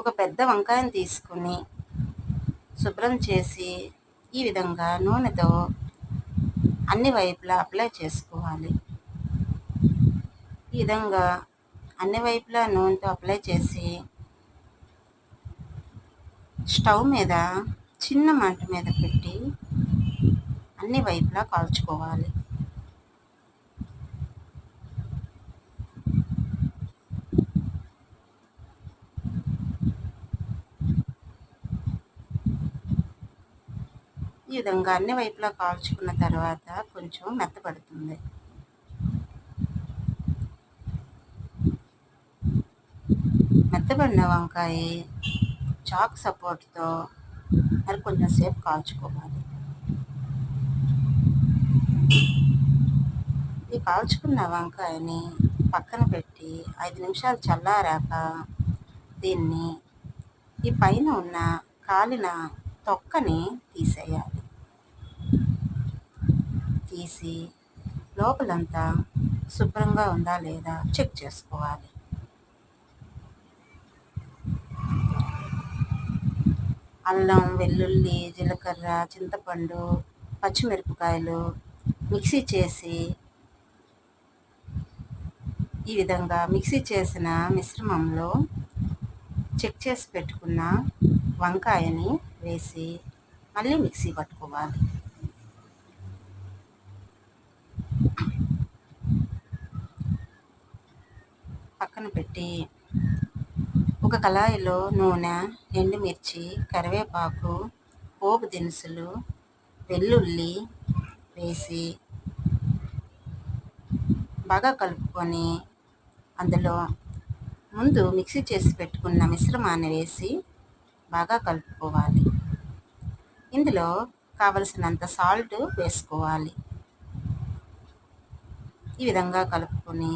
ఒక పెద్ద వంకాయను తీసుకుని శుభ్రం చేసి ఈ విధంగా నూనెతో అన్ని వైపులా అప్లై చేసుకోవాలి. ఈ విధంగా అన్ని వైపులా నూనెతో అప్లై చేసి స్టవ్ మీద చిన్న మంట మీద పెట్టి అన్ని వైపులా కాల్చుకోవాలి. ఈ విధంగా అన్ని వైపులా కాల్చుకున్న తర్వాత కొంచెం మెత్తపడుతుంది. మెత్తబడిన వంకాయ చాక్ సపోర్ట్తో మరి కొంచెం సేపు కాల్చుకోవాలి. ఈ కాల్చుకున్న వంకాయని పక్కన పెట్టి 5 నిమిషాలు చల్లారాక దీన్ని ఈ పైన ఉన్న కాలిన తొక్కని తీసేయాలి. తీసి లోపలంతా శుభ్రంగా ఉందా లేదా చెక్ చేసుకోవాలి. అల్లం, వెల్లుల్లి, జీలకర్ర, చింతపండు, పచ్చిమిరపకాయలు మిక్సీ చేసి ఈ విధంగా మిక్సీ చేసిన మిశ్రమంలో చెక్ చేసి పెట్టుకున్న వంకాయని వేసి మళ్ళీ మిక్సీ పట్టుకోవాలి. పక్కన పెట్టి ఒక కళాయిలో నూనె, ఎండుమిర్చి, కరివేపాకు, పోపు దినుసులు, వెల్లుల్లి వేసి బాగా కలుపుకొని అందులో ముందు మిక్సీ చేసి పెట్టుకున్న మిశ్రమాన్ని వేసి బాగా కలుపుకోవాలి. ఇందులో కావలసినంత సాల్ట్ వేసుకోవాలి. ఈ విధంగా కలుపుకొని